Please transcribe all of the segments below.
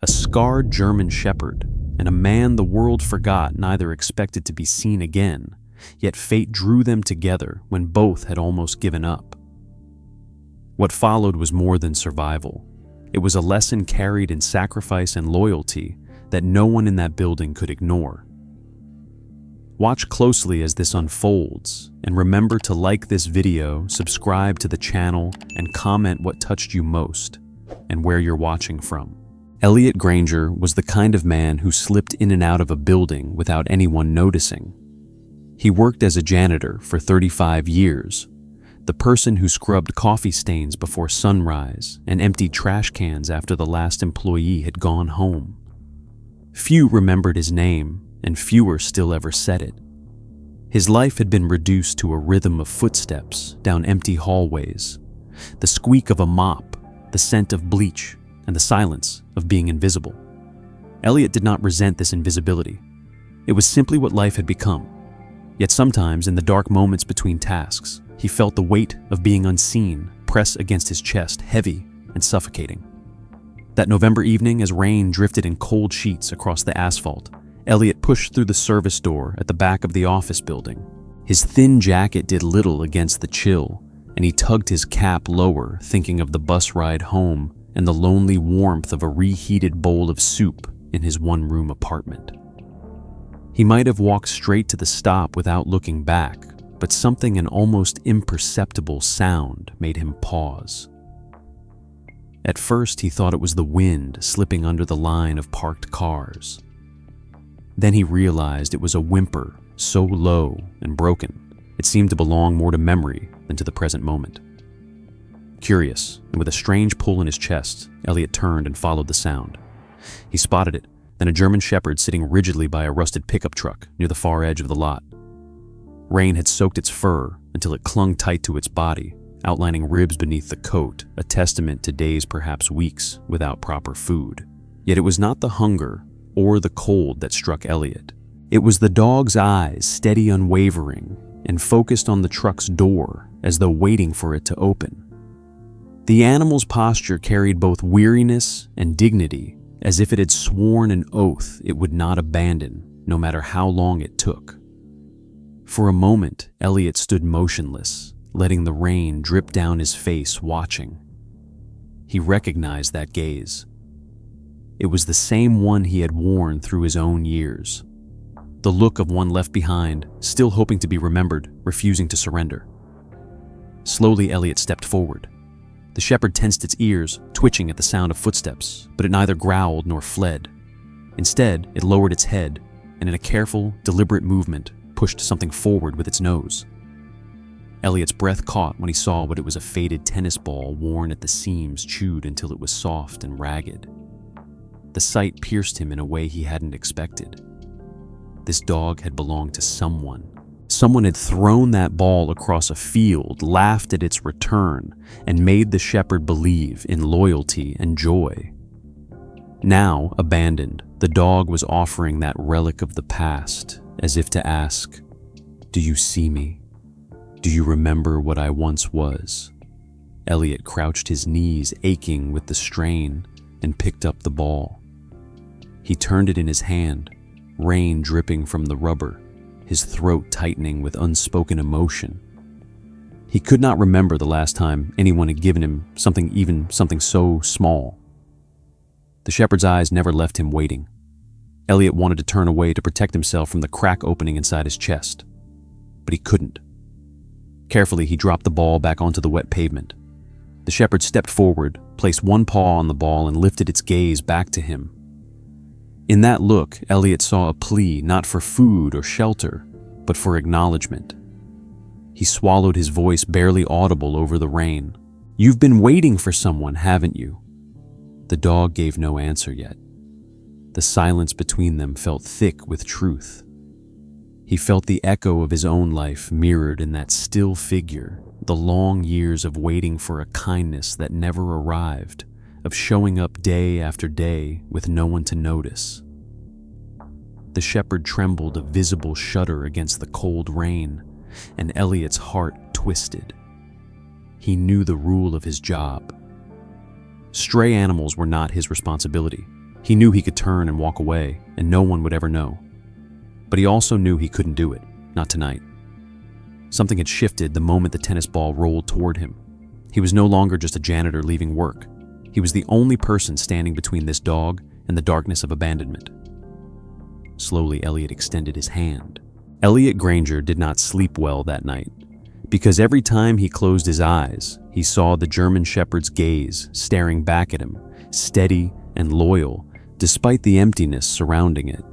a scarred German shepherd, and a man the world forgot neither expected to be seen again, yet fate drew them together when both had almost given up. What followed was more than survival. It was a lesson carried in sacrifice and loyalty that no one in that building could ignore. Watch closely as this unfolds, and remember to like this video, subscribe to the channel, and comment what touched you most and where you're watching from. Elliot Granger was the kind of man who slipped in and out of a building without anyone noticing. He worked as a janitor for 35 years, the person who scrubbed coffee stains before sunrise and emptied trash cans after the last employee had gone home. Few remembered his name, and fewer still ever said it. His life had been reduced to a rhythm of footsteps down empty hallways, the squeak of a mop, the scent of bleach, and the silence of being invisible. Elliot did not resent this invisibility. It was simply what life had become. Yet sometimes, in the dark moments between tasks, he felt the weight of being unseen press against his chest, heavy and suffocating. That November evening, as rain drifted in cold sheets across the asphalt, Elliot pushed through the service door at the back of the office building. His thin jacket did little against the chill, and he tugged his cap lower, thinking of the bus ride home and the lonely warmth of a reheated bowl of soup in his one-room apartment. He might have walked straight to the stop without looking back, but something an almost imperceptible sound made him pause. At first, he thought it was the wind slipping under the line of parked cars. Then he realized it was a whimper so low and broken, it seemed to belong more to memory than to the present moment. Curious, and with a strange pull in his chest, Elliot turned and followed the sound. He spotted it, then a German shepherd sitting rigidly by a rusted pickup truck near the far edge of the lot. Rain had soaked its fur until it clung tight to its body, outlining ribs beneath the coat, a testament to days, perhaps weeks, without proper food. Yet it was not the hunger or the cold that struck Elliot. It was the dog's eyes, steady, unwavering, and focused on the truck's door as though waiting for it to open. The animal's posture carried both weariness and dignity, as if it had sworn an oath it would not abandon, no matter how long it took. For a moment, Elliot stood motionless, letting the rain drip down his face, watching. He recognized that gaze. It was the same one he had worn through his own years. The look of one left behind, still hoping to be remembered, refusing to surrender. Slowly, Elliot stepped forward. The shepherd tensed its ears, twitching at the sound of footsteps, but it neither growled nor fled. Instead, it lowered its head, and in a careful, deliberate movement, pushed something forward with its nose. Elliot's breath caught when he saw what it was: a faded tennis ball worn at the seams, chewed until it was soft and ragged. The sight pierced him in a way he hadn't expected. This dog had belonged to someone. Someone had thrown that ball across a field, laughed at its return, and made the shepherd believe in loyalty and joy. Now, abandoned, the dog was offering that relic of the past, as if to ask, "Do you see me? Do you remember what I once was?" Elliot crouched, his knees aching with the strain, and picked up the ball. He turned it in his hand, rain dripping from the rubber, his throat tightening with unspoken emotion. He could not remember the last time anyone had given him something so small. The shepherd's eyes never left him waiting. Elliot wanted to turn away to protect himself from the crack opening inside his chest, but he couldn't. Carefully, he dropped the ball back onto the wet pavement. The shepherd stepped forward, placed one paw on the ball, and lifted its gaze back to him. In that look, Elliot saw a plea not for food or shelter, but for acknowledgement. He swallowed, his voice barely audible over the rain. "You've been waiting for someone, haven't you?" The dog gave no answer yet. The silence between them felt thick with truth. He felt the echo of his own life mirrored in that still figure, the long years of waiting for a kindness that never arrived, of showing up day after day with no one to notice. The shepherd trembled, a visible shudder against the cold rain, and Elliot's heart twisted. He knew the rule of his job. Stray animals were not his responsibility. He knew he could turn and walk away, and no one would ever know. But he also knew he couldn't do it, not tonight. Something had shifted the moment the tennis ball rolled toward him. He was no longer just a janitor leaving work. He was the only person standing between this dog and the darkness of abandonment. Slowly, Elliot extended his hand. Elliot Granger did not sleep well that night, because every time he closed his eyes, he saw the German Shepherd's gaze staring back at him, steady and loyal, despite the emptiness surrounding it.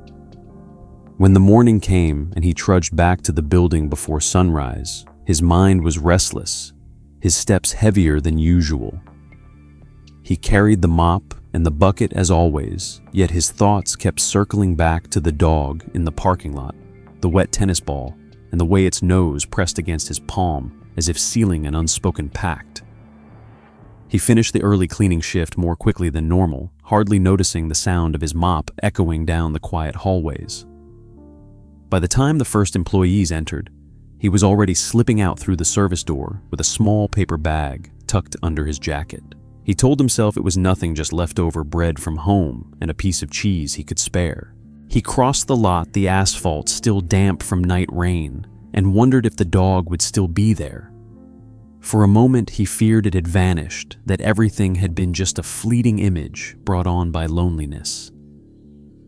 When the morning came and he trudged back to the building before sunrise, his mind was restless, his steps heavier than usual. He carried the mop and the bucket as always, yet his thoughts kept circling back to the dog in the parking lot, the wet tennis ball, and the way its nose pressed against his palm as if sealing an unspoken pact. He finished the early cleaning shift more quickly than normal, hardly noticing the sound of his mop echoing down the quiet hallways. By the time the first employees entered, he was already slipping out through the service door with a small paper bag tucked under his jacket. He told himself it was nothing, just leftover bread from home and a piece of cheese he could spare. He crossed the lot, the asphalt still damp from night rain, and wondered if the dog would still be there. For a moment he feared it had vanished, that everything had been just a fleeting image brought on by loneliness.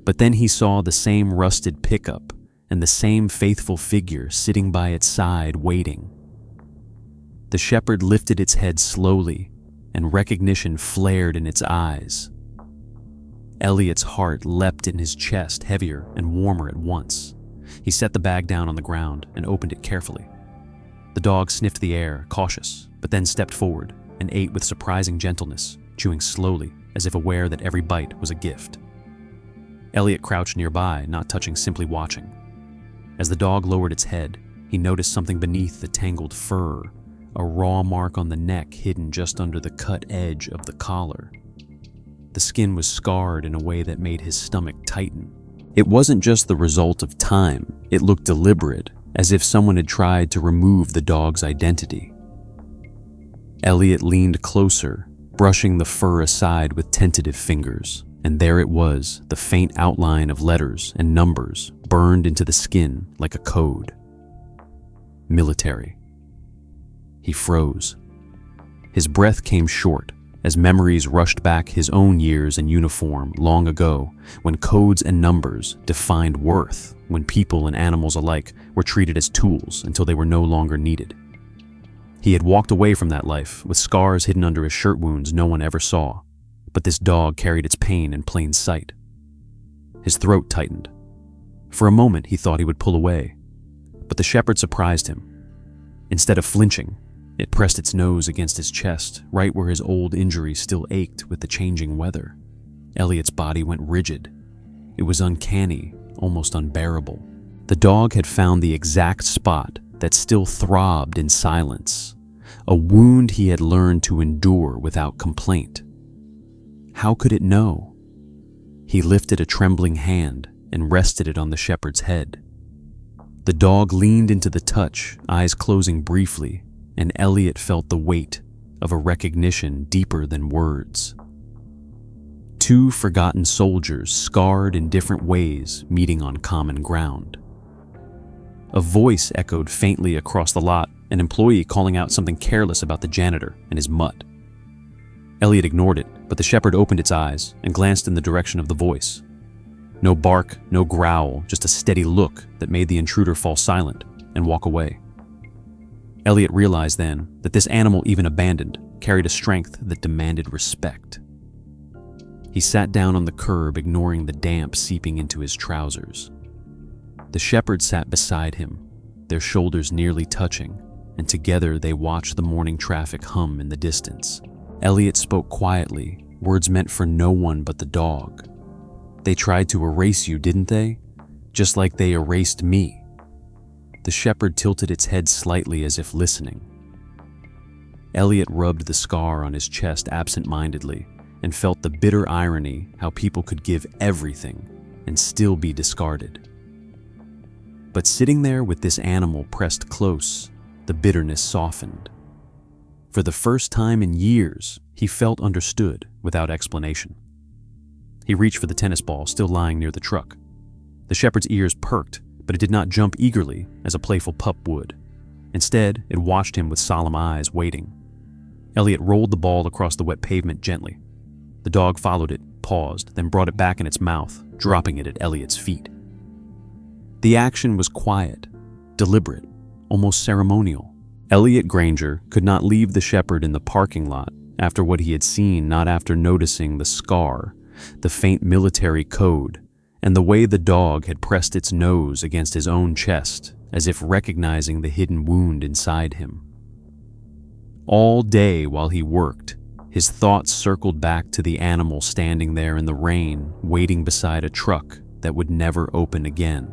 But then he saw the same rusted pickup and the same faithful figure sitting by its side waiting. The shepherd lifted its head slowly, and recognition flared in its eyes. Elliot's heart leapt in his chest, heavier and warmer at once. He set the bag down on the ground and opened it carefully. The dog sniffed the air, cautious, but then stepped forward and ate with surprising gentleness, chewing slowly, as if aware that every bite was a gift. Elliot crouched nearby, not touching, simply watching. As the dog lowered its head, he noticed something beneath the tangled fur, a raw mark on the neck hidden just under the cut edge of the collar. The skin was scarred in a way that made his stomach tighten. It wasn't just the result of time, it looked deliberate, as if someone had tried to remove the dog's identity. Elliot leaned closer, brushing the fur aside with tentative fingers, and there it was, the faint outline of letters and numbers burned into the skin like a code. Military. He froze. His breath came short as memories rushed back his own years in uniform long ago, when codes and numbers defined worth, when people and animals alike were treated as tools until they were no longer needed. He had walked away from that life, with scars hidden under his shirt wounds no one ever saw, but this dog carried its pain in plain sight. His throat tightened. For a moment he thought he would pull away, but the shepherd surprised him. Instead of flinching, it pressed its nose against his chest, right where his old injury still ached with the changing weather. Elliot's body went rigid. It was uncanny, almost unbearable. The dog had found the exact spot that still throbbed in silence, a wound he had learned to endure without complaint. How could it know? He lifted a trembling hand and rested it on the shepherd's head. The dog leaned into the touch, eyes closing briefly, and Elliot felt the weight of a recognition deeper than words. Two forgotten soldiers, scarred in different ways, meeting on common ground. A voice echoed faintly across the lot, an employee calling out something careless about the janitor and his mutt. Elliot ignored it, but the shepherd opened its eyes and glanced in the direction of the voice. No bark, no growl, just a steady look that made the intruder fall silent and walk away. Elliot realized then that this animal, even abandoned, carried a strength that demanded respect. He sat down on the curb, ignoring the damp seeping into his trousers. The shepherd sat beside him, their shoulders nearly touching, and together they watched the morning traffic hum in the distance. Elliot spoke quietly, words meant for no one but the dog. "They tried to erase you, didn't they? Just like they erased me." The shepherd tilted its head slightly as if listening. Elliot rubbed the scar on his chest absent-mindedly and felt the bitter irony how people could give everything and still be discarded. But sitting there with this animal pressed close, the bitterness softened. For the first time in years, he felt understood without explanation. He reached for the tennis ball still lying near the truck. The shepherd's ears perked, but it did not jump eagerly as a playful pup would. Instead, it watched him with solemn eyes, waiting. Elliot rolled the ball across the wet pavement gently. The dog followed it, paused, then brought it back in its mouth, dropping it at Elliot's feet. The action was quiet, deliberate, almost ceremonial. Elliot Granger could not leave the shepherd in the parking lot after what he had seen, not after noticing the scar, the faint military code, and the way the dog had pressed its nose against his own chest, as if recognizing the hidden wound inside him. All day while he worked, his thoughts circled back to the animal standing there in the rain, waiting beside a truck that would never open again.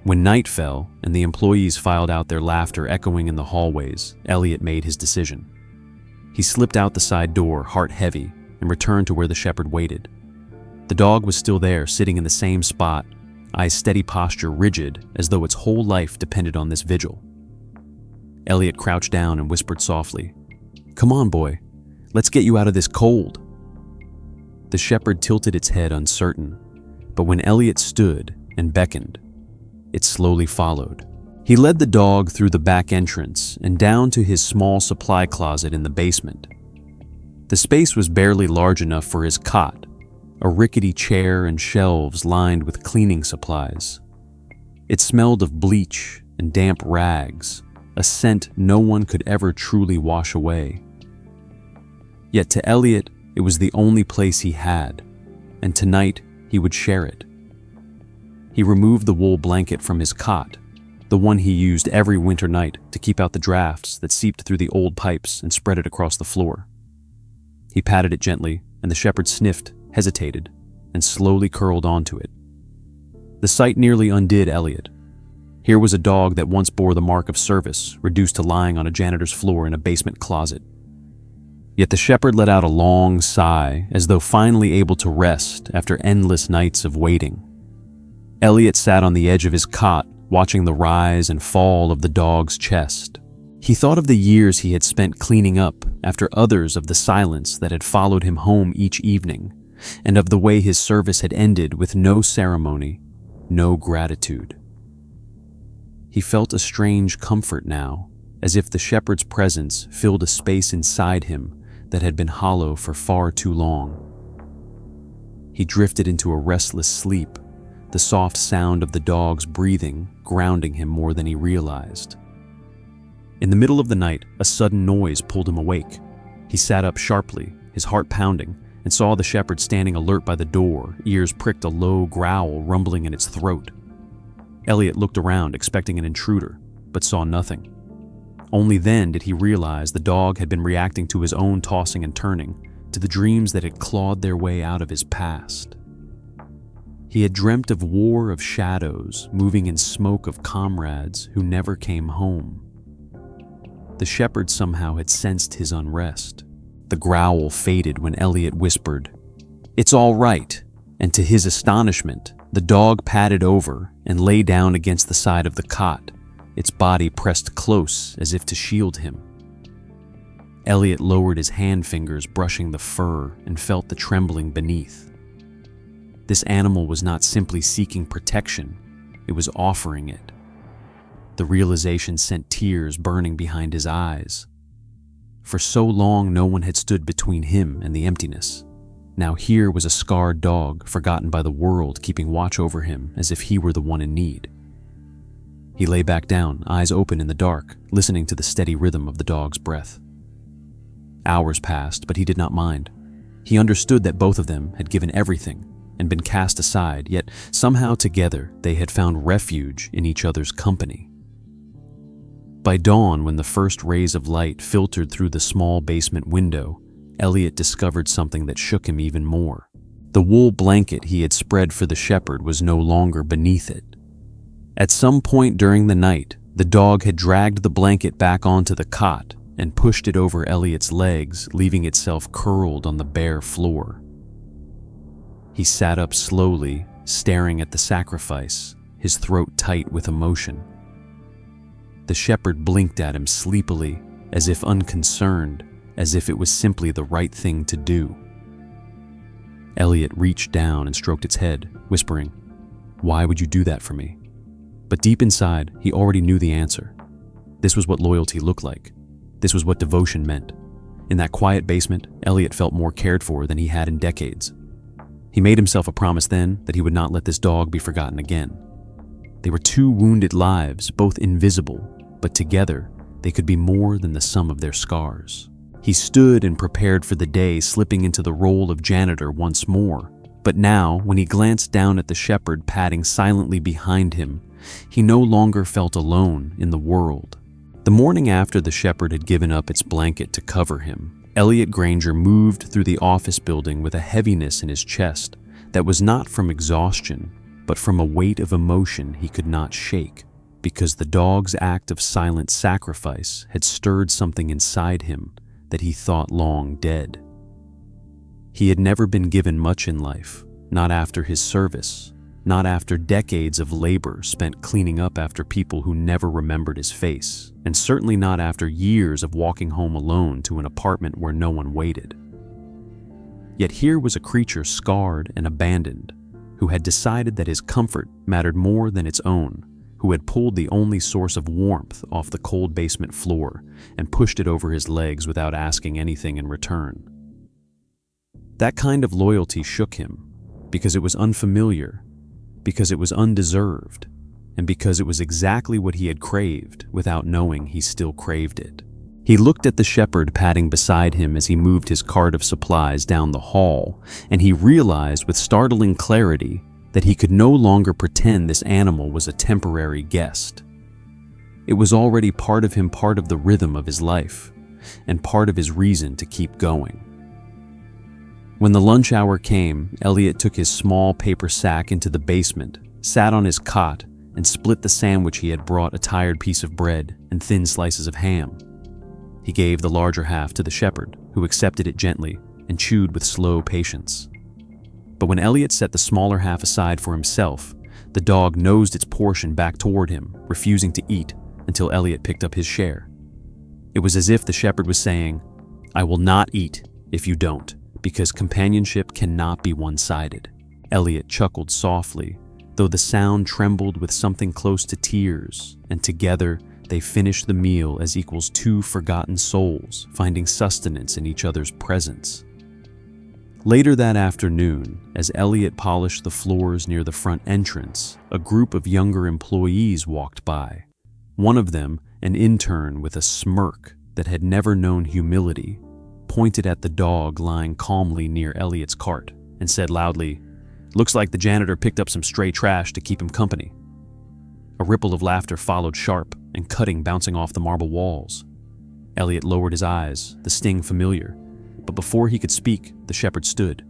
When night fell and the employees filed out, their laughter echoing in the hallways, Elliot made his decision. He slipped out the side door, heart heavy, and returned to where the shepherd waited. The dog was still there, sitting in the same spot, eyes steady, posture rigid, as though its whole life depended on this vigil. Elliot crouched down and whispered softly, "Come on, boy. Let's get you out of this cold." The shepherd tilted its head, uncertain, but when Elliot stood and beckoned, it slowly followed. He led the dog through the back entrance and down to his small supply closet in the basement. The space was barely large enough for his cot, a rickety chair and shelves lined with cleaning supplies. It smelled of bleach and damp rags, a scent no one could ever truly wash away. Yet to Elliot, it was the only place he had, and tonight he would share it. He removed the wool blanket from his cot, the one he used every winter night to keep out the drafts that seeped through the old pipes, and spread it across the floor. He patted it gently, and the shepherd sniffed, hesitated, and slowly curled onto it. The sight nearly undid Elliot. Here was a dog that once bore the mark of service, reduced to lying on a janitor's floor in a basement closet. Yet the shepherd let out a long sigh, as though finally able to rest after endless nights of waiting. Elliot sat on the edge of his cot, watching the rise and fall of the dog's chest. He thought of the years he had spent cleaning up after others, of the silence that had followed him home each evening, and of the way his service had ended with no ceremony, no gratitude. He felt a strange comfort now, as if the shepherd's presence filled a space inside him that had been hollow for far too long. He drifted into a restless sleep, the soft sound of the dog's breathing grounding him more than he realized. In the middle of the night, a sudden noise pulled him awake. He sat up sharply, his heart pounding, and saw the shepherd standing alert by the door, ears pricked, a low growl rumbling in its throat. Elliot looked around, expecting an intruder, but saw nothing. Only then did he realize the dog had been reacting to his own tossing and turning, to the dreams that had clawed their way out of his past. He had dreamt of war of shadows, moving in smoke, of comrades who never came home. The shepherd somehow had sensed his unrest. The growl faded when Elliot whispered, "It's all right," and to his astonishment, the dog padded over and lay down against the side of the cot, its body pressed close as if to shield him. Elliot lowered his hand fingers, brushing the fur, and felt the trembling beneath. This animal was not simply seeking protection, it was offering it. The realization sent tears burning behind his eyes. For so long, no one had stood between him and the emptiness. Now here was a scarred dog, forgotten by the world, keeping watch over him as if he were the one in need. He lay back down, eyes open in the dark, listening to the steady rhythm of the dog's breath. Hours passed, but he did not mind. He understood that both of them had given everything and been cast aside, yet somehow together they had found refuge in each other's company. By dawn, when the first rays of light filtered through the small basement window, Elliot discovered something that shook him even more. The wool blanket he had spread for the shepherd was no longer beneath it. At some point during the night, the dog had dragged the blanket back onto the cot and pushed it over Elliot's legs, leaving itself curled on the bare floor. He sat up slowly, staring at the sacrifice, his throat tight with emotion. The shepherd blinked at him sleepily, as if unconcerned, as if it was simply the right thing to do. Elliot reached down and stroked its head, whispering, "Why would you do that for me?" But deep inside, he already knew the answer. This was what loyalty looked like. This was what devotion meant. In that quiet basement, Elliot felt more cared for than he had in decades. He made himself a promise then that he would not let this dog be forgotten again. They were two wounded lives, both invisible, but together they could be more than the sum of their scars. He stood and prepared for the day, slipping into the role of janitor once more. But now, when he glanced down at the shepherd padding silently behind him, he no longer felt alone in the world. The morning after the shepherd had given up its blanket to cover him, Elliot Granger moved through the office building with a heaviness in his chest that was not from exhaustion, but from a weight of emotion he could not shake, because the dog's act of silent sacrifice had stirred something inside him that he thought long dead. He had never been given much in life, not after his service, not after decades of labor spent cleaning up after people who never remembered his face, and certainly not after years of walking home alone to an apartment where no one waited. Yet here was a creature scarred and abandoned, who had decided that his comfort mattered more than its own, who had pulled the only source of warmth off the cold basement floor and pushed it over his legs without asking anything in return. That kind of loyalty shook him, because it was unfamiliar, because it was undeserved, and because it was exactly what he had craved without knowing he still craved it. He looked at the shepherd padding beside him as he moved his cart of supplies down the hall, and he realized with startling clarity that he could no longer pretend this animal was a temporary guest. It was already part of him, part of the rhythm of his life, and part of his reason to keep going. When the lunch hour came, Elliot took his small paper sack into the basement, sat on his cot, and split the sandwich he had brought, a tired piece of bread and thin slices of ham. He gave the larger half to the shepherd, who accepted it gently and chewed with slow patience. But when Elliot set the smaller half aside for himself, the dog nosed its portion back toward him, refusing to eat until Elliot picked up his share. It was as if the shepherd was saying, "I will not eat if you don't, because companionship cannot be one-sided." Elliot chuckled softly, though the sound trembled with something close to tears, and together they finished the meal as equals two forgotten souls, finding sustenance in each other's presence. Later that afternoon, as Elliot polished the floors near the front entrance, a group of younger employees walked by. One of them, an intern with a smirk that had never known humility, pointed at the dog lying calmly near Elliot's cart and said loudly, "Looks like the janitor picked up some stray trash to keep him company." A ripple of laughter followed, sharp and cutting, bouncing off the marble walls. Elliot lowered his eyes, the sting familiar, but before he could speak, the shepherd stood.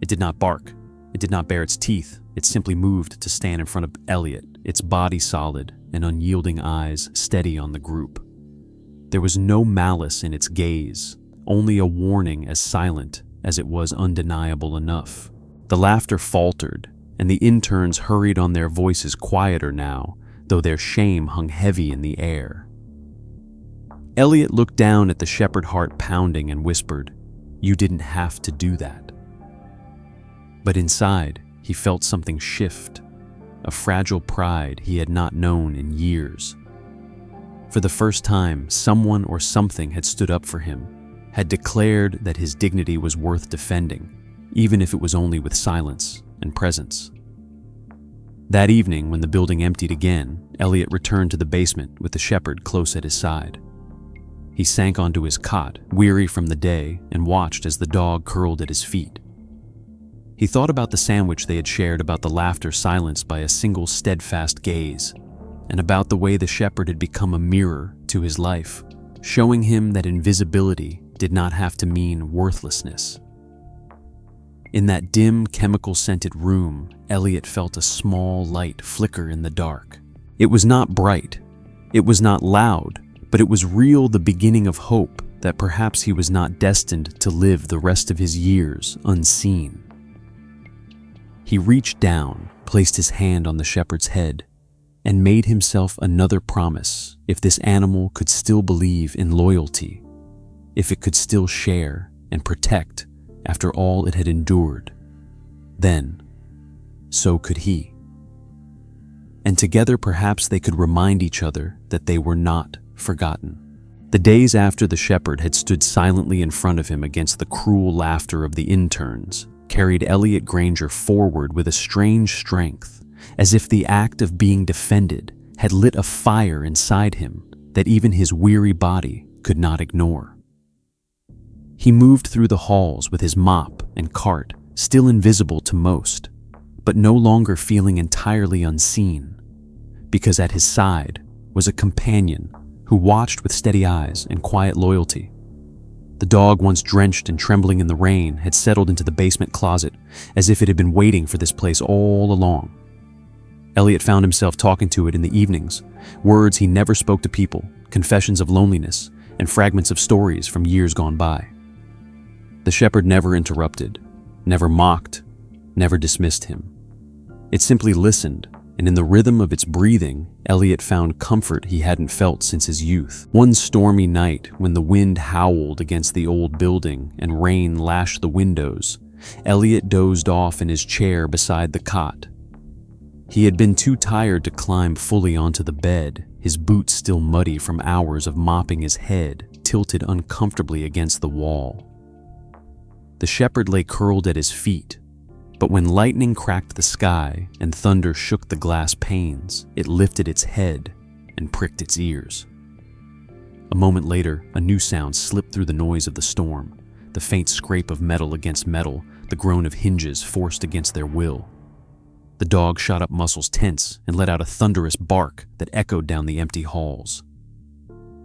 It did not bark. It did not bare its teeth. It simply moved to stand in front of Elliot, its body solid and unyielding eyes steady on the group. There was no malice in its gaze, only a warning as silent as it was undeniable enough. The laughter faltered, and the interns hurried on, their voices quieter now, though their shame hung heavy in the air. Elliot looked down at the shepherd, heart pounding, and whispered, "You didn't have to do that." But inside, he felt something shift, a fragile pride he had not known in years. For the first time, someone or something had stood up for him, had declared that his dignity was worth defending, even if it was only with silence and presence. That evening, when the building emptied again, Elliot returned to the basement with the shepherd close at his side. He sank onto his cot, weary from the day, and watched as the dog curled at his feet. He thought about the sandwich they had shared, about the laughter silenced by a single steadfast gaze, and about the way the shepherd had become a mirror to his life, showing him that invisibility did not have to mean worthlessness. In that dim, chemical-scented room, Elliot felt a small light flicker in the dark. It was not bright, it was not loud, but it was real, the beginning of hope that perhaps he was not destined to live the rest of his years unseen. He reached down, placed his hand on the shepherd's head, and made himself another promise. If this animal could still believe in loyalty, if it could still share and protect after all it had endured, then, so could he. And together perhaps they could remind each other that they were not forgotten. The days after the shepherd had stood silently in front of him against the cruel laughter of the interns carried Elliot Granger forward with a strange strength, as if the act of being defended had lit a fire inside him that even his weary body could not ignore. He moved through the halls with his mop and cart still invisible to most, but no longer feeling entirely unseen, because at his side was a companion who watched with steady eyes and quiet loyalty. The dog, once drenched and trembling in the rain, had settled into the basement closet as if it had been waiting for this place all along. Elliot found himself talking to it in the evenings, words he never spoke to people, confessions of loneliness, and fragments of stories from years gone by. The shepherd never interrupted, never mocked, never dismissed him. It simply listened, and in the rhythm of its breathing, Elliot found comfort he hadn't felt since his youth. One stormy night, when the wind howled against the old building and rain lashed the windows, Elliot dozed off in his chair beside the cot. He had been too tired to climb fully onto the bed, his boots still muddy from hours of mopping his head, tilted uncomfortably against the wall. The shepherd lay curled at his feet, but when lightning cracked the sky and thunder shook the glass panes, it lifted its head and pricked its ears. A moment later, a new sound slipped through the noise of the storm, the faint scrape of metal against metal, the groan of hinges forced against their will. The dog shot up muscles tense and let out a thunderous bark that echoed down the empty halls.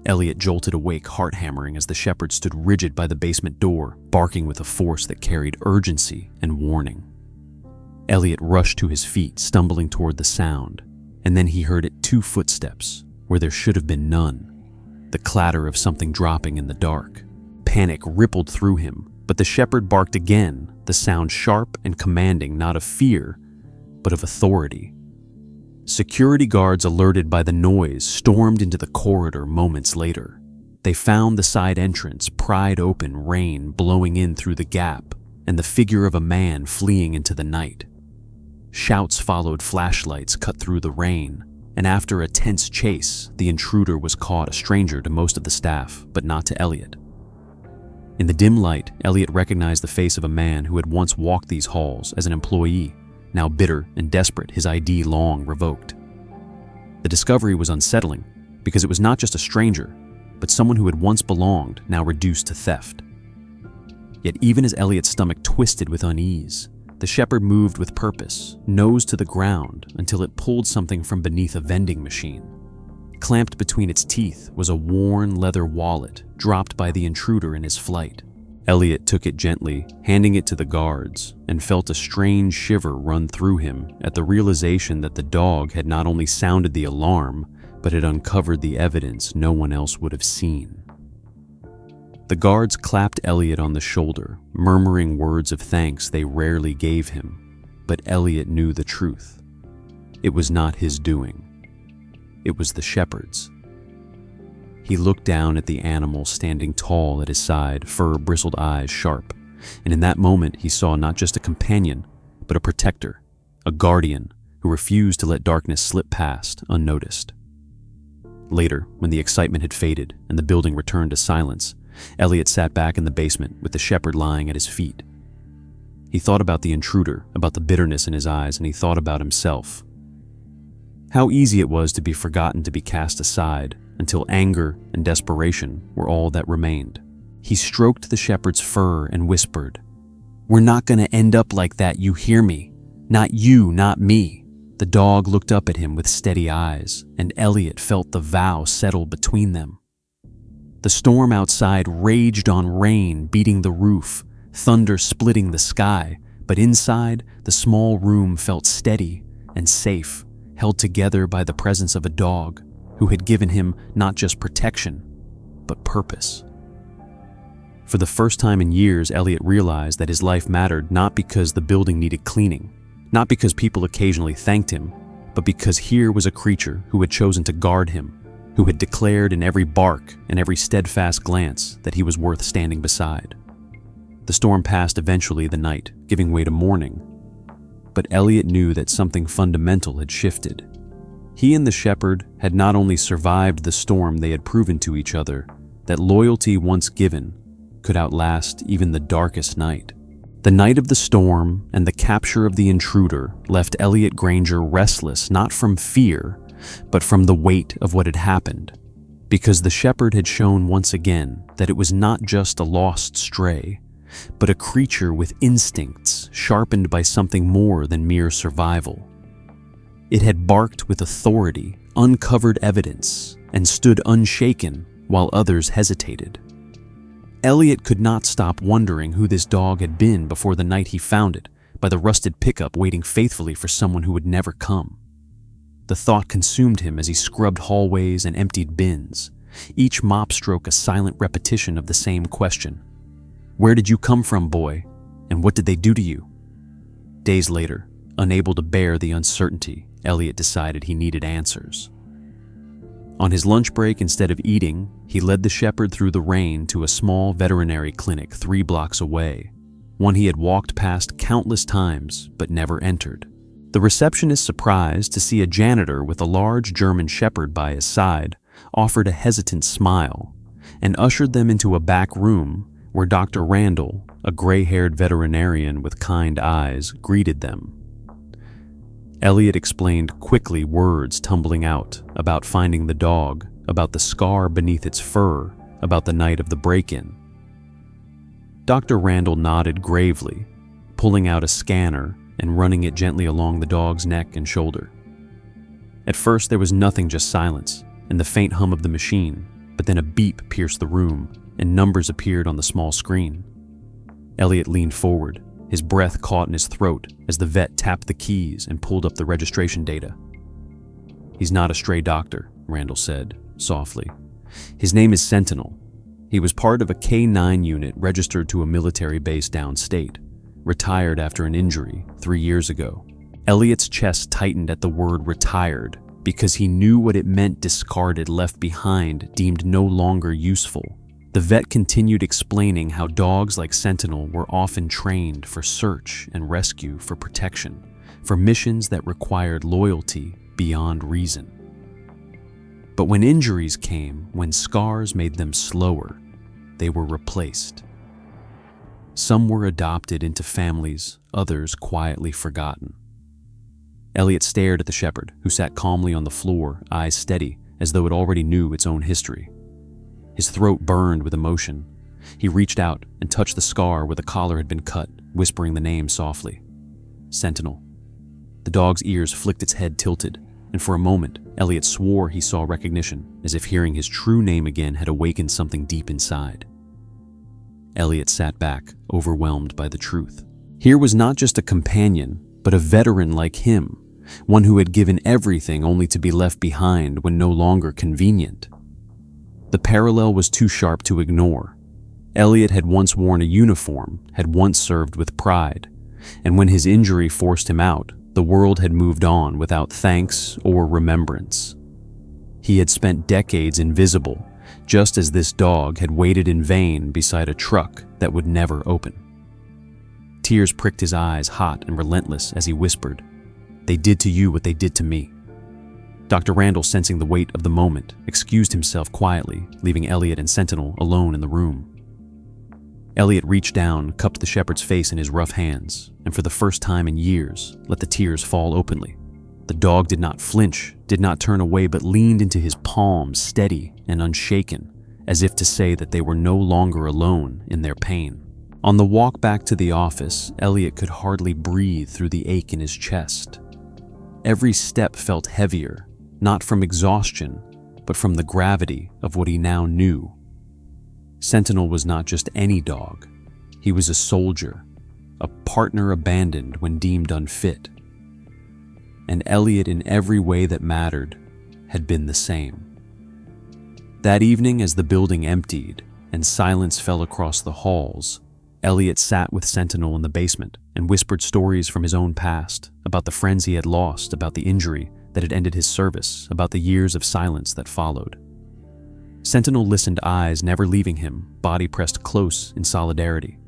Elliot jolted awake, heart-hammering, as the shepherd stood rigid by the basement door, barking with a force that carried urgency and warning. Elliot rushed to his feet, stumbling toward the sound, and then he heard it 2 footsteps where there should have been none, the clatter of something dropping in the dark. Panic rippled through him, but the shepherd barked again, the sound sharp and commanding, not of fear, but of authority. Security guards, alerted by the noise, stormed into the corridor moments later. They found the side entrance pried open, rain blowing in through the gap, and the figure of a man fleeing into the night. Shouts followed, flashlights cut through the rain, and after a tense chase, the intruder was caught, a stranger to most of the staff, but not to Elliot. In the dim light, Elliot recognized the face of a man who had once walked these halls as an employee, now bitter and desperate, his ID long revoked. The discovery was unsettling because it was not just a stranger, but someone who had once belonged, now reduced to theft. Yet even as Elliot's stomach twisted with unease, the shepherd moved with purpose, nose to the ground, until it pulled something from beneath a vending machine. Clamped between its teeth was a worn leather wallet dropped by the intruder in his flight. Elliot took it gently, handing it to the guards, and felt a strange shiver run through him at the realization that the dog had not only sounded the alarm, but had uncovered the evidence no one else would have seen. The guards clapped Elliot on the shoulder, murmuring words of thanks they rarely gave him, but Elliot knew the truth. It was not his doing. It was the shepherd's. He looked down at the animal standing tall at his side, fur-bristled eyes sharp, and in that moment he saw not just a companion, but a protector, a guardian who refused to let darkness slip past unnoticed. Later, when the excitement had faded and the building returned to silence, Elliot sat back in the basement with the shepherd lying at his feet. He thought about the intruder, about the bitterness in his eyes, and he thought about himself. How easy it was to be forgotten, to be cast aside, until anger and desperation were all that remained. He stroked the shepherd's fur and whispered, "We're not going to end up like that, you hear me? Not you, not me." The dog looked up at him with steady eyes, and Elliot felt the vow settle between them. The storm outside raged on, rain beating the roof, thunder splitting the sky, but inside, the small room felt steady and safe, held together by the presence of a dog who had given him not just protection, but purpose. For the first time in years, Elliot realized that his life mattered not because the building needed cleaning, not because people occasionally thanked him, but because here was a creature who had chosen to guard him, who had declared in every bark and every steadfast glance that he was worth standing beside. The storm passed eventually the night, giving way to morning, but Elliot knew that something fundamental had shifted. He and the shepherd had not only survived the storm, they had proven to each other that loyalty once given could outlast even the darkest night. The night of the storm and the capture of the intruder left Elliot Granger restless, not from fear, but from the weight of what had happened, because the shepherd had shown once again that it was not just a lost stray, but a creature with instincts sharpened by something more than mere survival. It had barked with authority, uncovered evidence, and stood unshaken while others hesitated. Elliot could not stop wondering who this dog had been before the night he found it by the rusted pickup, waiting faithfully for someone who would never come. The thought consumed him as he scrubbed hallways and emptied bins, each mop stroke a silent repetition of the same question. Where did you come from, boy? And what did they do to you? Days later, unable to bear the uncertainty, Elliot decided he needed answers. On his lunch break, instead of eating, he led the shepherd through the rain to a small veterinary clinic 3 blocks away, one he had walked past countless times but never entered. The receptionist, surprised to see a janitor with a large German shepherd by his side, offered a hesitant smile and ushered them into a back room where Dr. Randall, a gray-haired veterinarian with kind eyes, greeted them. Elliot explained quickly, words tumbling out, about finding the dog, about the scar beneath its fur, about the night of the break-in. Dr. Randall nodded gravely, pulling out a scanner and running it gently along the dog's neck and shoulder. At first there was nothing, just silence and the faint hum of the machine, but then a beep pierced the room and numbers appeared on the small screen. Elliot leaned forward, his breath caught in his throat as the vet tapped the keys and pulled up the registration data. He's not a stray doctor, Randall said, softly. His name is Sentinel. He was part of a K-9 unit registered to a military base downstate, retired after an injury 3 years ago. Elliot's chest tightened at the word retired because he knew what it meant: discarded, left behind, deemed no longer useful. The vet continued explaining how dogs like Sentinel were often trained for search and rescue, for protection, for missions that required loyalty beyond reason. But when injuries came, when scars made them slower, they were replaced. Some were adopted into families, others quietly forgotten. Elliot stared at the shepherd, who sat calmly on the floor, eyes steady, as though it already knew its own history. His throat burned with emotion. He reached out and touched the scar where the collar had been cut, whispering the name softly. Sentinel. The dog's ears flicked, its head tilted, and for a moment, Elliot swore he saw recognition, as if hearing his true name again had awakened something deep inside. Elliot sat back, overwhelmed by the truth. Here was not just a companion, but a veteran like him, one who had given everything only to be left behind when no longer convenient. The parallel was too sharp to ignore. Elliot had once worn a uniform, had once served with pride, and when his injury forced him out, the world had moved on without thanks or remembrance. He had spent decades invisible, just as this dog had waited in vain beside a truck that would never open. Tears pricked his eyes, hot and relentless, as he whispered, "They did to you what they did to me." Dr. Randall, sensing the weight of the moment, excused himself quietly, leaving Elliot and Sentinel alone in the room. Elliot reached down, cupped the shepherd's face in his rough hands, and for the first time in years, let the tears fall openly. The dog did not flinch, did not turn away, but leaned into his palms, steady and unshaken, as if to say that they were no longer alone in their pain. On the walk back to the office, Elliot could hardly breathe through the ache in his chest. Every step felt heavier, not from exhaustion, but from the gravity of what he now knew. Sentinel was not just any dog. He was a soldier, a partner abandoned when deemed unfit. And Elliot, in every way that mattered, had been the same. That evening, as the building emptied and silence fell across the halls, Elliot sat with Sentinel in the basement and whispered stories from his own past, about the friends he had lost, about the injury that had ended his service, about the years of silence that followed. Sentinel listened, eyes never leaving him, body pressed close in solidarity.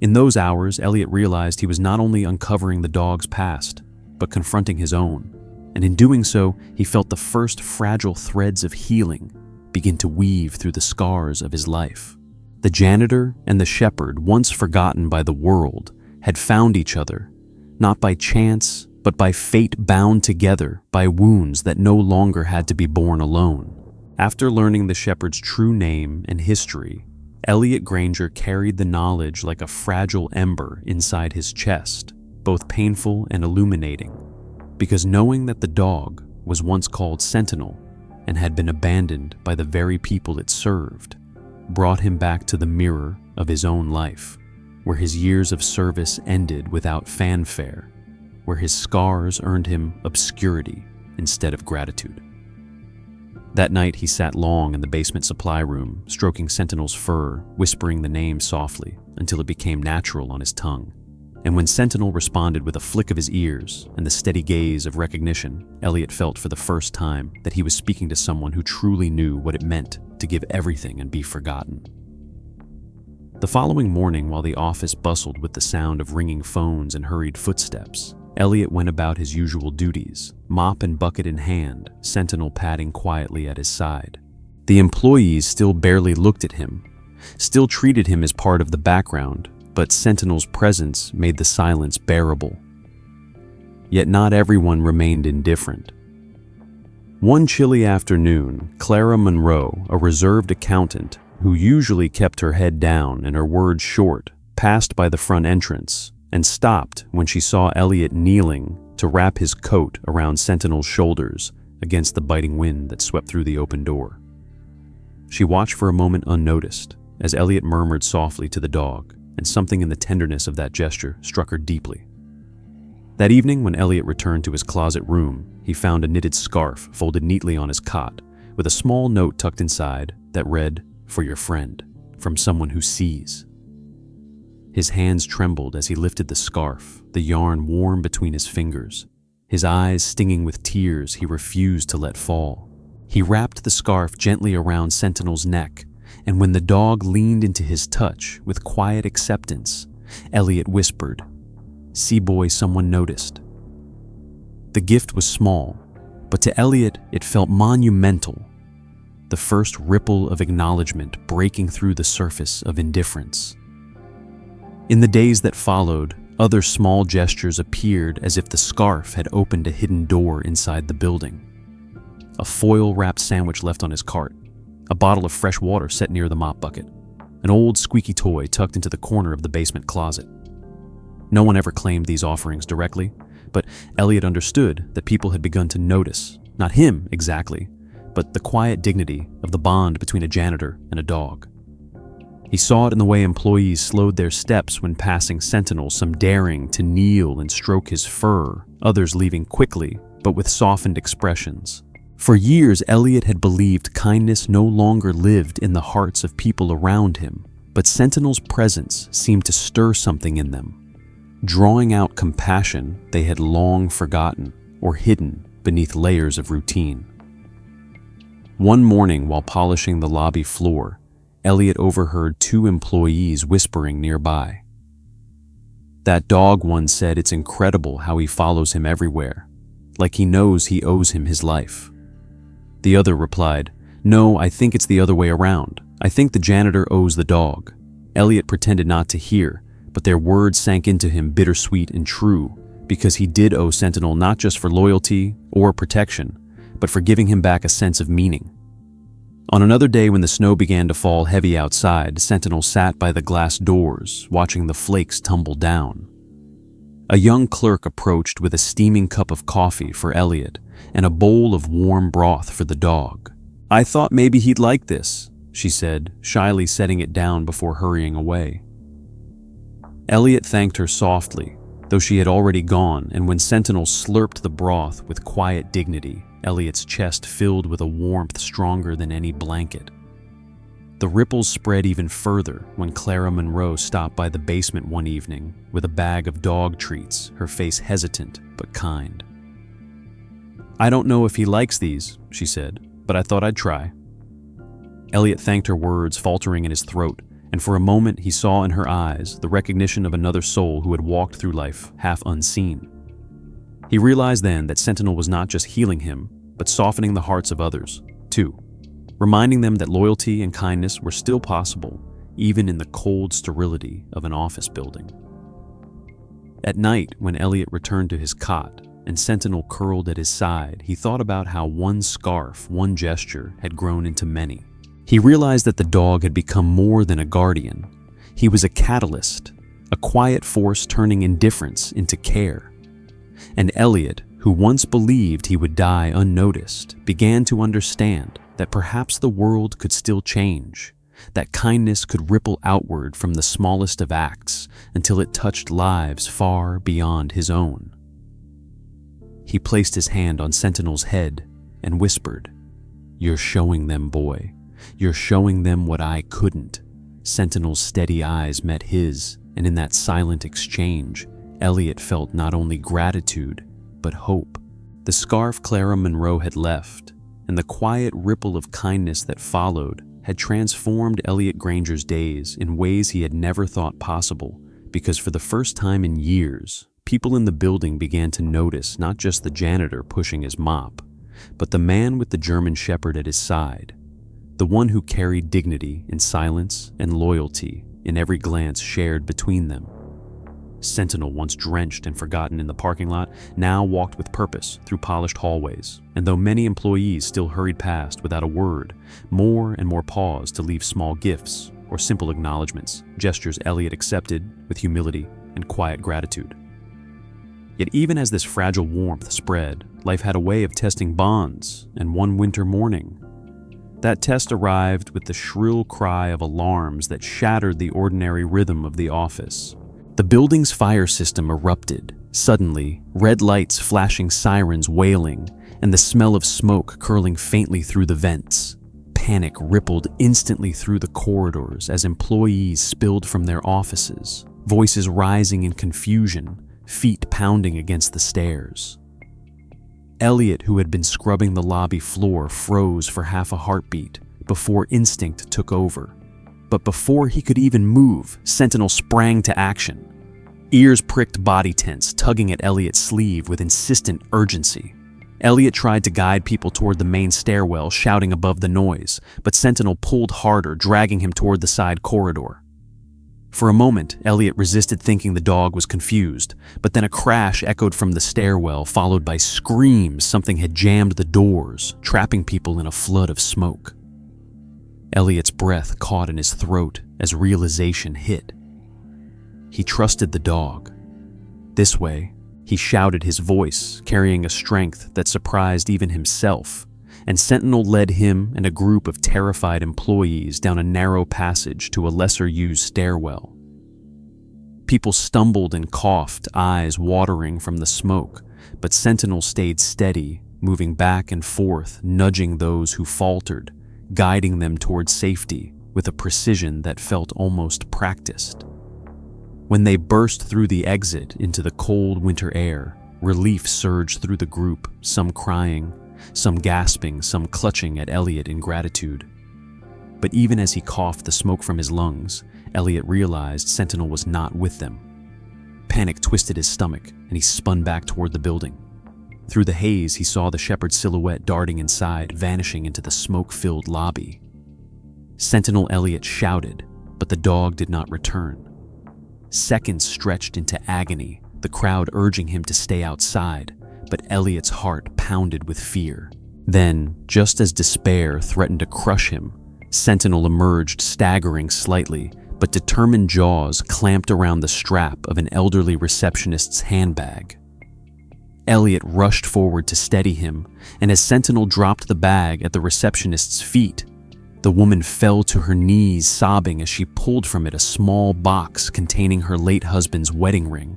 In those hours, Elliot realized he was not only uncovering the dog's past, but confronting his own. And in doing so, he felt the first fragile threads of healing begin to weave through the scars of his life. The janitor and the shepherd, once forgotten by the world, had found each other, not by chance, but by fate bound together by wounds that no longer had to be borne alone. After learning the shepherd's true name and history, Elliot Granger carried the knowledge like a fragile ember inside his chest, both painful and illuminating, because knowing that the dog was once called Sentinel and had been abandoned by the very people it served brought him back to the mirror of his own life, where his years of service ended without fanfare, where his scars earned him obscurity instead of gratitude. That night he sat long in the basement supply room, stroking Sentinel's fur, whispering the name softly until it became natural on his tongue. And when Sentinel responded with a flick of his ears and the steady gaze of recognition, Elliot felt for the first time that he was speaking to someone who truly knew what it meant to give everything and be forgotten. The following morning, while the office bustled with the sound of ringing phones and hurried footsteps, Elliot went about his usual duties, mop and bucket in hand, Sentinel padding quietly at his side. The employees still barely looked at him, still treated him as part of the background, but Sentinel's presence made the silence bearable. Yet not everyone remained indifferent. One chilly afternoon, Clara Monroe, a reserved accountant who usually kept her head down and her words short, passed by the front entrance and stopped when she saw Elliot kneeling to wrap his coat around Sentinel's shoulders against the biting wind that swept through the open door. She watched for a moment unnoticed as Elliot murmured softly to the dog, and something in the tenderness of that gesture struck her deeply. That evening, when Elliot returned to his closet room, he found a knitted scarf folded neatly on his cot, with a small note tucked inside that read, "For your friend, from someone who sees." His hands trembled as he lifted the scarf, the yarn warm between his fingers, his eyes stinging with tears he refused to let fall. He wrapped the scarf gently around Sentinel's neck, and when the dog leaned into his touch with quiet acceptance, Elliot whispered, "See, boy, someone noticed." The gift was small, but to Elliot it felt monumental, the first ripple of acknowledgement breaking through the surface of indifference. In the days that followed, other small gestures appeared as if the scarf had opened a hidden door inside the building. A foil-wrapped sandwich left on his cart, a bottle of fresh water set near the mop bucket, an old squeaky toy tucked into the corner of the basement closet. No one ever claimed these offerings directly, but Elliot understood that people had begun to notice, not him exactly, but the quiet dignity of the bond between a janitor and a dog. He saw it in the way employees slowed their steps when passing Sentinel, some daring to kneel and stroke his fur, others leaving quickly, but with softened expressions. For years, Elliot had believed kindness no longer lived in the hearts of people around him, but Sentinel's presence seemed to stir something in them, drawing out compassion they had long forgotten or hidden beneath layers of routine. One morning, while polishing the lobby floor, Elliot overheard two employees whispering nearby. "That dog," one said, "it's incredible how he follows him everywhere, like he knows he owes him his life." The other replied, "No, I think it's the other way around. I think the janitor owes the dog." Elliot pretended not to hear, but their words sank into him bittersweet and true, because he did owe Sentinel not just for loyalty or protection, but for giving him back a sense of meaning. On another day, when the snow began to fall heavy outside, Sentinel sat by the glass doors, watching the flakes tumble down. A young clerk approached with a steaming cup of coffee for Elliot and a bowl of warm broth for the dog. "I thought maybe he'd like this," she said, shyly setting it down before hurrying away. Elliot thanked her softly, though she had already gone, and when Sentinel slurped the broth with quiet dignity, Elliot's chest filled with a warmth stronger than any blanket. The ripples spread even further when Clara Monroe stopped by the basement one evening with a bag of dog treats, her face hesitant but kind. "I don't know if he likes these," she said, "but I thought I'd try." Elliot thanked her words faltering in his throat and for a moment he saw in her eyes the recognition of another soul who had walked through life half unseen. He realized then that Sentinel was not just healing him, but softening the hearts of others, too, reminding them that loyalty and kindness were still possible, even in the cold sterility of an office building. At night, when Elliot returned to his cot and Sentinel curled at his side, he thought about how one scarf, one gesture, had grown into many. He realized that the dog had become more than a guardian. He was a catalyst, a quiet force turning indifference into care. And Elliot, who once believed he would die unnoticed, began to understand that perhaps the world could still change, that kindness could ripple outward from the smallest of acts until it touched lives far beyond his own. He placed his hand on Sentinel's head and whispered, "You're showing them, boy. You're showing them what I couldn't." Sentinel's steady eyes met his, and in that silent exchange, Elliot felt not only gratitude, but hope. The scarf Clara Monroe had left, and the quiet ripple of kindness that followed, had transformed Elliot Granger's days in ways he had never thought possible, because for the first time in years, people in the building began to notice not just the janitor pushing his mop, but the man with the German Shepherd at his side, the one who carried dignity in silence and loyalty in every glance shared between them. Sentinel, once drenched and forgotten in the parking lot, now walked with purpose through polished hallways, and though many employees still hurried past without a word, more and more paused to leave small gifts or simple acknowledgments, gestures Elliot accepted with humility and quiet gratitude. Yet even as this fragile warmth spread, life had a way of testing bonds, and one winter morning, that test arrived with the shrill cry of alarms that shattered the ordinary rhythm of the office. The building's fire system erupted. Suddenly, red lights flashing, sirens wailing, and the smell of smoke curling faintly through the vents. Panic rippled instantly through the corridors as employees spilled from their offices, voices rising in confusion, feet pounding against the stairs. Elliot, who had been scrubbing the lobby floor, froze for half a heartbeat before instinct took over. But before he could even move, Sentinel sprang to action. Ears pricked, body tense, tugging at Elliot's sleeve with insistent urgency. Elliot tried to guide people toward the main stairwell, shouting above the noise, but Sentinel pulled harder, dragging him toward the side corridor. For a moment, Elliot resisted, thinking the dog was confused, but then a crash echoed from the stairwell, followed by screams. Something had jammed the doors, trapping people in a flood of smoke. Elliot's breath caught in his throat as realization hit. He trusted the dog. This way, he shouted, his voice carrying a strength that surprised even himself, and Sentinel led him and a group of terrified employees down a narrow passage to a lesser-used stairwell. People stumbled and coughed, eyes watering from the smoke, but Sentinel stayed steady, moving back and forth, nudging those who faltered, guiding them towards safety with a precision that felt almost practiced. When they burst through the exit into the cold winter air, relief surged through the group, some crying, some gasping, some clutching at Elliot in gratitude. But even as he coughed the smoke from his lungs, Elliot realized Sentinel was not with them. Panic twisted his stomach, and he spun back toward the building. Through the haze, he saw the shepherd's silhouette darting inside, vanishing into the smoke-filled lobby. Sentinel Elliot shouted, but the dog did not return. Seconds stretched into agony, the crowd urging him to stay outside, but Elliot's heart pounded with fear. Then, just as despair threatened to crush him, Sentinel emerged, staggering slightly, but determined jaws clamped around the strap of an elderly receptionist's handbag. Elliot rushed forward to steady him, and as Sentinel dropped the bag at the receptionist's feet, the woman fell to her knees, sobbing as she pulled from it a small box containing her late husband's wedding ring,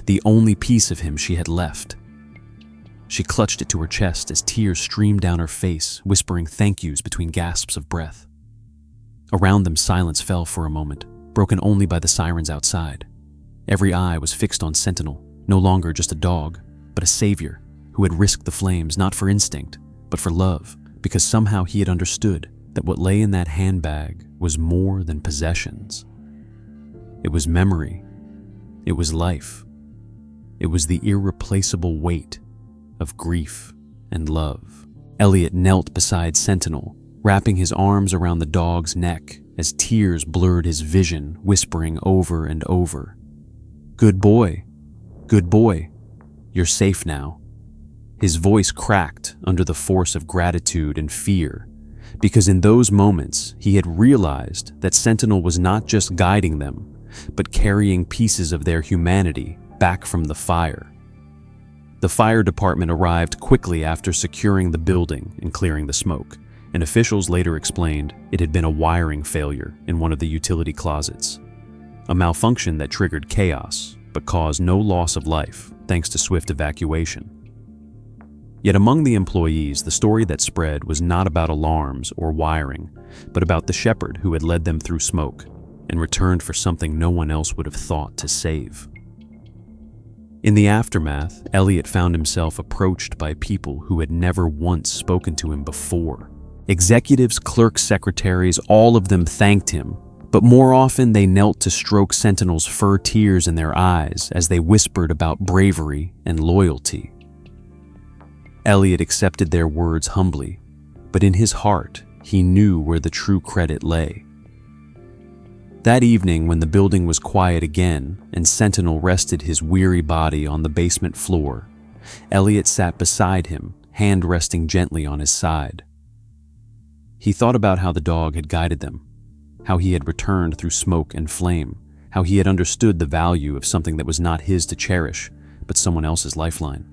the only piece of him she had left. She clutched it to her chest as tears streamed down her face, whispering thank yous between gasps of breath. Around them, silence fell for a moment, broken only by the sirens outside. Every eye was fixed on Sentinel, no longer just a dog, but a savior who had risked the flames not for instinct, but for love, because somehow he had understood that what lay in that handbag was more than possessions. It was memory. It was life. It was the irreplaceable weight of grief and love. Elliot knelt beside Sentinel, wrapping his arms around the dog's neck as tears blurred his vision, whispering over and over, "Good boy, good boy, you're safe now." His voice cracked under the force of gratitude and fear, because in those moments he had realized that Sentinel was not just guiding them, but carrying pieces of their humanity back from the fire. The fire department arrived quickly after securing the building and clearing the smoke, and officials later explained it had been a wiring failure in one of the utility closets. A malfunction that triggered chaos, but caused no loss of life thanks to swift evacuation. Yet among the employees, the story that spread was not about alarms or wiring, but about the shepherd who had led them through smoke and returned for something no one else would have thought to save. In the aftermath, Elliot found himself approached by people who had never once spoken to him before. Executives, clerks, secretaries, all of them thanked him, but more often they knelt to stroke Sentinel's fur tears in their eyes as they whispered about bravery and loyalty. Elliot accepted their words humbly, but in his heart, he knew where the true credit lay. That evening, when the building was quiet again and Sentinel rested his weary body on the basement floor, Elliot sat beside him, hand resting gently on his side. He thought about how the dog had guided them, how he had returned through smoke and flame, how he had understood the value of something that was not his to cherish, but someone else's lifeline.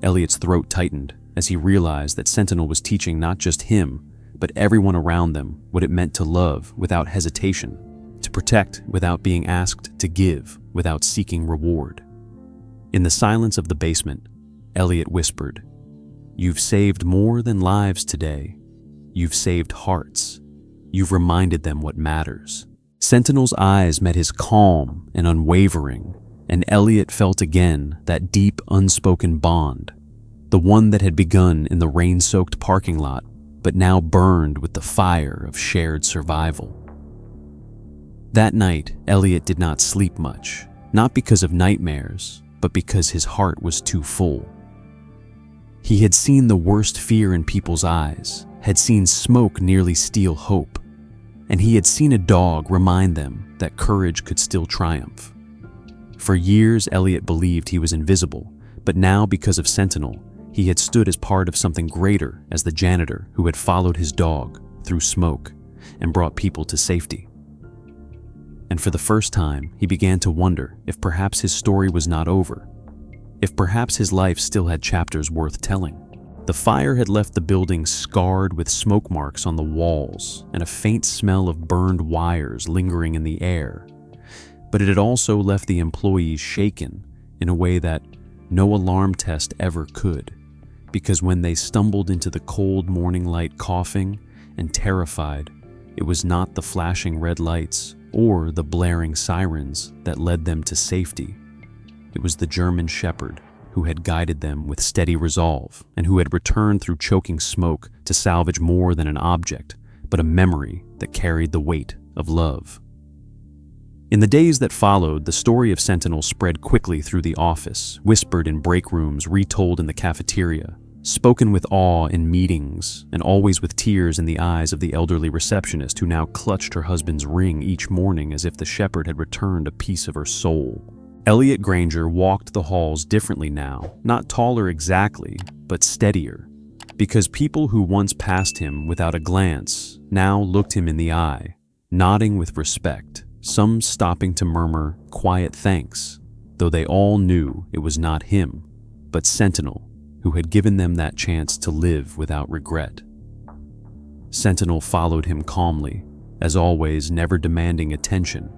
Elliot's throat tightened as he realized that Sentinel was teaching not just him, but everyone around them what it meant to love without hesitation, to protect without being asked, to give without seeking reward. In the silence of the basement, Elliot whispered, "You've saved more than lives today. You've saved hearts. You've reminded them what matters." Sentinel's eyes met his calm and unwavering, and Elliot felt again that deep, unspoken bond, the one that had begun in the rain-soaked parking lot, but now burned with the fire of shared survival. That night, Elliot did not sleep much, not because of nightmares, but because his heart was too full. He had seen the worst fear in people's eyes, had seen smoke nearly steal hope, and he had seen a dog remind them that courage could still triumph. For years, Elliot believed he was invisible, but now, because of Sentinel, he had stood as part of something greater as the janitor who had followed his dog through smoke and brought people to safety. And for the first time, he began to wonder if perhaps his story was not over, if perhaps his life still had chapters worth telling. The fire had left the building scarred with smoke marks on the walls and a faint smell of burned wires lingering in the air. But it had also left the employees shaken in a way that no alarm test ever could, because when they stumbled into the cold morning light coughing and terrified, it was not the flashing red lights or the blaring sirens that led them to safety. It was the German shepherd who had guided them with steady resolve and who had returned through choking smoke to salvage more than an object, but a memory that carried the weight of love. In the days that followed, the story of Sentinel spread quickly through the office, whispered in break rooms, retold in the cafeteria, spoken with awe in meetings, and always with tears in the eyes of the elderly receptionist who now clutched her husband's ring each morning as if the shepherd had returned a piece of her soul. Elliot Granger walked the halls differently now, not taller exactly, but steadier, because people who once passed him without a glance now looked him in the eye, nodding with respect, some stopping to murmur quiet thanks, though they all knew it was not him, but Sentinel, who had given them that chance to live without regret. Sentinel followed him calmly, as always never demanding attention.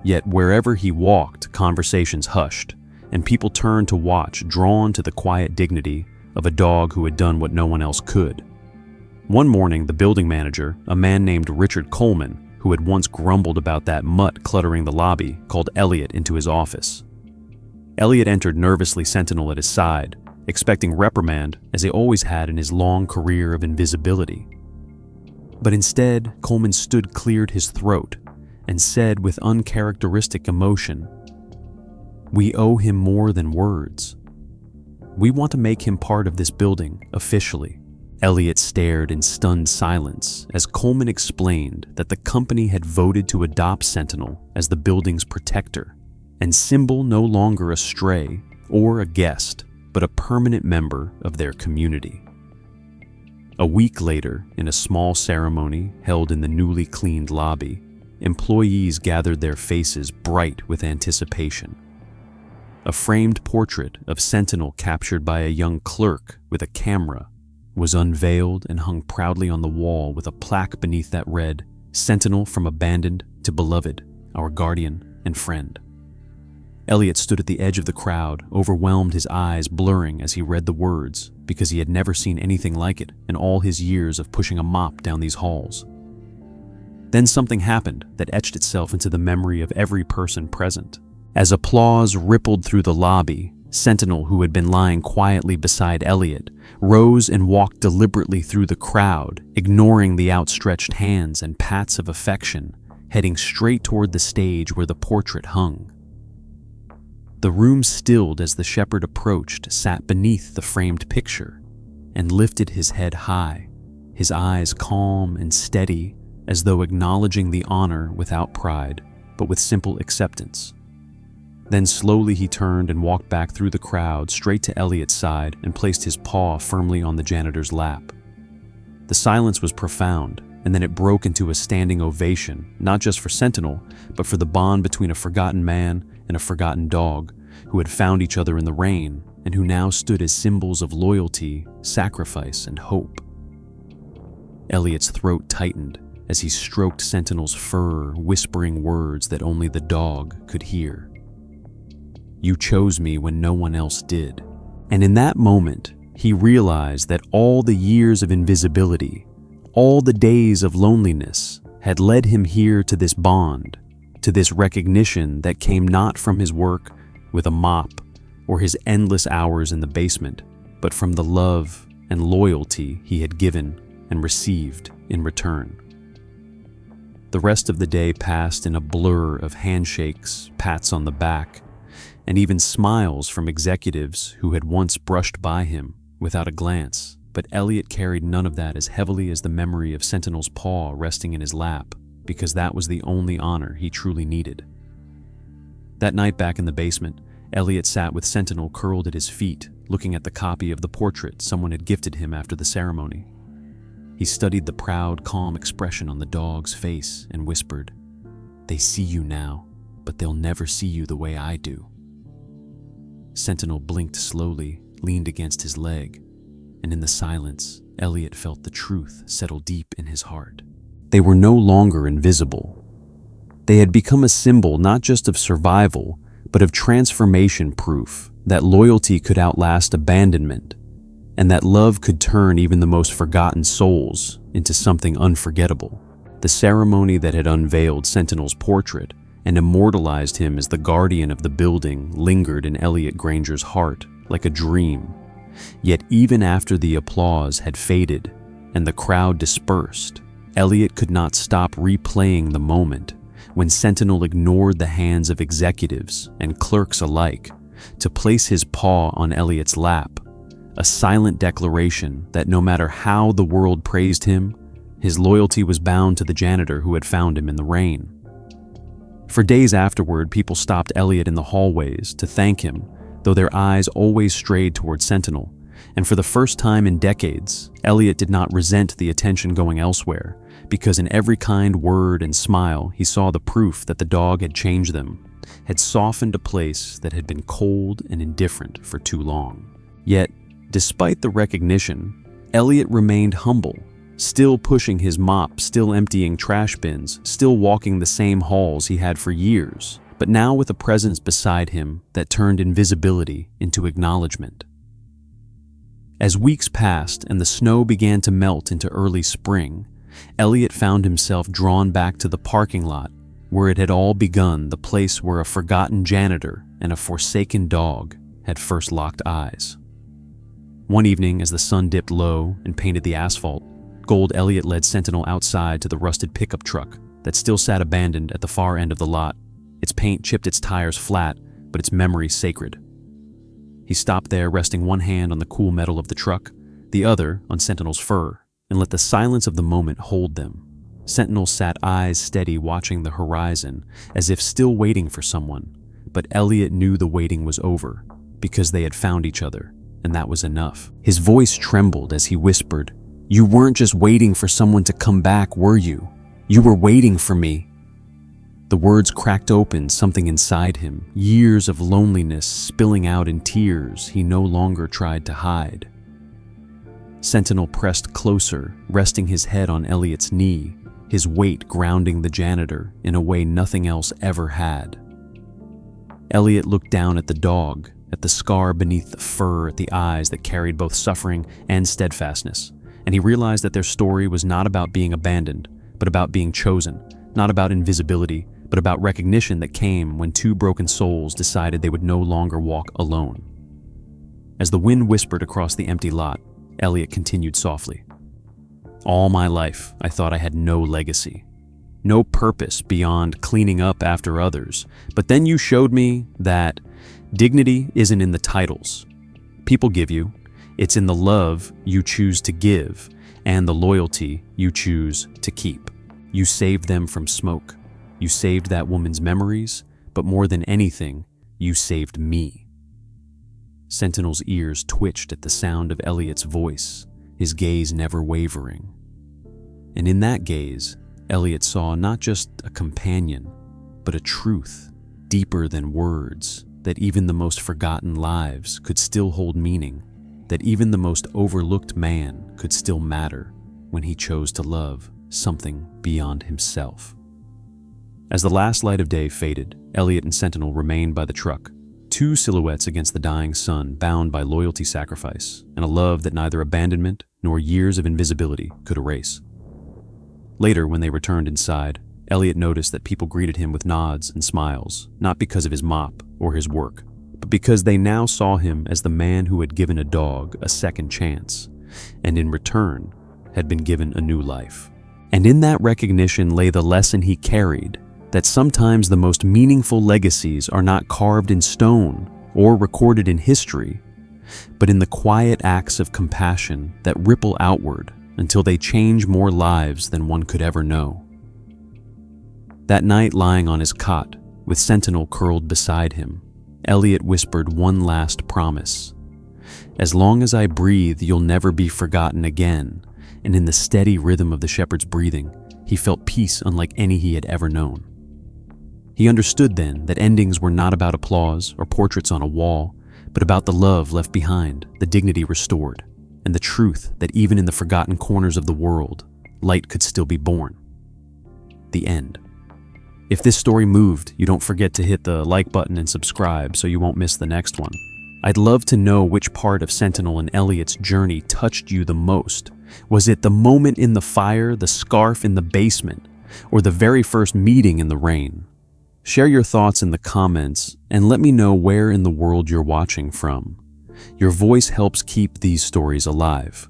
Yet wherever he walked, conversations hushed, and people turned to watch, drawn to the quiet dignity of a dog who had done what no one else could. One morning, the building manager, a man named Richard Coleman, who had once grumbled about that mutt cluttering the lobby, called Elliot into his office. Elliot entered nervously, Sentinel at his side, expecting reprimand as he always had in his long career of invisibility. But instead, Coleman cleared his throat and said with uncharacteristic emotion, "We owe him more than words. We want to make him part of this building officially." Elliot stared in stunned silence as Coleman explained that the company had voted to adopt Sentinel as the building's protector, and symbol no longer a stray or a guest, but a permanent member of their community. A week later, in a small ceremony held in the newly cleaned lobby, employees gathered, their faces bright with anticipation. A framed portrait of Sentinel captured by a young clerk with a camera was unveiled and hung proudly on the wall, with a plaque beneath that read, "Sentinel from abandoned to beloved, our guardian and friend." Elliot stood at the edge of the crowd, overwhelmed, his eyes blurring as he read the words, because he had never seen anything like it in all his years of pushing a mop down these halls. Then something happened that etched itself into the memory of every person present. As applause rippled through the lobby, Sentinel, who had been lying quietly beside Elliot, rose and walked deliberately through the crowd, ignoring the outstretched hands and pats of affection, heading straight toward the stage where the portrait hung. The room stilled as the shepherd approached, sat beneath the framed picture, and lifted his head high, his eyes calm and steady, as though acknowledging the honor without pride, but with simple acceptance. Then slowly he turned and walked back through the crowd straight to Elliot's side and placed his paw firmly on the janitor's lap. The silence was profound, and then it broke into a standing ovation, not just for Sentinel, but for the bond between a forgotten man and a forgotten dog who had found each other in the rain and who now stood as symbols of loyalty, sacrifice, and hope. Elliot's throat tightened as he stroked Sentinel's fur, whispering words that only the dog could hear. "You chose me when no one else did." And in that moment, he realized that all the years of invisibility, all the days of loneliness, had led him here to this bond, to this recognition that came not from his work with a mop or his endless hours in the basement, but from the love and loyalty he had given and received in return. The rest of the day passed in a blur of handshakes, pats on the back, and even smiles from executives who had once brushed by him without a glance, but Elliot carried none of that as heavily as the memory of Sentinel's paw resting in his lap, because that was the only honor he truly needed. That night back in the basement, Elliot sat with Sentinel curled at his feet, looking at the copy of the portrait someone had gifted him after the ceremony. He studied the proud, calm expression on the dog's face and whispered, "They see you now, but they'll never see you the way I do." Sentinel blinked slowly, leaned against his leg, and in the silence, Elliot felt the truth settle deep in his heart. They were no longer invisible. They had become a symbol not just of survival, but of transformation, proof that loyalty could outlast abandonment, and that love could turn even the most forgotten souls into something unforgettable. The ceremony that had unveiled Sentinel's portrait and immortalized him as the guardian of the building lingered in Elliot Granger's heart like a dream. Yet even after the applause had faded and the crowd dispersed, Elliot could not stop replaying the moment when Sentinel ignored the hands of executives and clerks alike to place his paw on Elliot's lap, a silent declaration that no matter how the world praised him, his loyalty was bound to the janitor who had found him in the rain. For days afterward, people stopped Elliot in the hallways to thank him, though their eyes always strayed toward Sentinel, and for the first time in decades, Elliot did not resent the attention going elsewhere, because in every kind word and smile he saw the proof that the dog had changed them, had softened a place that had been cold and indifferent for too long. Yet, despite the recognition, Elliot remained humble, still pushing his mop, still emptying trash bins, still walking the same halls he had for years, but now with a presence beside him that turned invisibility into acknowledgement. As weeks passed and the snow began to melt into early spring, Elliot found himself drawn back to the parking lot where it had all begun, the place where a forgotten janitor and a forsaken dog had first locked eyes. One evening, as the sun dipped low and painted the asphalt, gold, Elliot led Sentinel outside to the rusted pickup truck that still sat abandoned at the far end of the lot. Its paint chipped its tires flat, but its memory sacred. He stopped there, resting one hand on the cool metal of the truck, the other on Sentinel's fur, and let the silence of the moment hold them. Sentinel sat eyes steady, watching the horizon, as if still waiting for someone. But Elliot knew the waiting was over, because they had found each other, and that was enough. His voice trembled as he whispered, "You weren't just waiting for someone to come back, were you? You were waiting for me." The words cracked open something inside him, years of loneliness spilling out in tears he no longer tried to hide. Sentinel pressed closer, resting his head on Elliot's knee, his weight grounding the janitor in a way nothing else ever had. Elliot looked down at the dog, at the scar beneath the fur, at the eyes that carried both suffering and steadfastness, and he realized that their story was not about being abandoned, but about being chosen, not about invisibility, but about recognition that came when two broken souls decided they would no longer walk alone. As the wind whispered across the empty lot, Elliot continued softly. "All my life, I thought I had no legacy, no purpose beyond cleaning up after others. But then you showed me that dignity isn't in the titles people give you, it's in the love you choose to give and the loyalty you choose to keep. You saved them from smoke. You saved that woman's memories, but more than anything, you saved me." Sentinel's ears twitched at the sound of Elliot's voice, his gaze never wavering. And in that gaze, Elliot saw not just a companion, but a truth deeper than words, that even the most forgotten lives could still hold meaning, that even the most overlooked man could still matter when he chose to love something beyond himself. As the last light of day faded, Elliot and Sentinel remained by the truck, two silhouettes against the dying sun, bound by loyalty, sacrifice, and a love that neither abandonment nor years of invisibility could erase. Later, when they returned inside, Elliot noticed that people greeted him with nods and smiles, not because of his mop or his work, but because they now saw him as the man who had given a dog a second chance, and in return had been given a new life. And in that recognition lay the lesson he carried, that sometimes the most meaningful legacies are not carved in stone or recorded in history, but in the quiet acts of compassion that ripple outward until they change more lives than one could ever know. That night, lying on his cot, with Sentinel curled beside him, Elliot whispered one last promise. "As long as I breathe, you'll never be forgotten again." And in the steady rhythm of the shepherd's breathing, he felt peace unlike any he had ever known. He understood then that endings were not about applause or portraits on a wall, but about the love left behind, the dignity restored, and the truth that even in the forgotten corners of the world, light could still be born. The end. If this story moved you, don't forget to hit the like button and subscribe so you won't miss the next one. I'd love to know which part of Sentinel and Elliot's journey touched you the most. Was it the moment in the fire, the scarf in the basement, or the very first meeting in the rain? Share your thoughts in the comments and let me know where in the world you're watching from. Your voice helps keep these stories alive.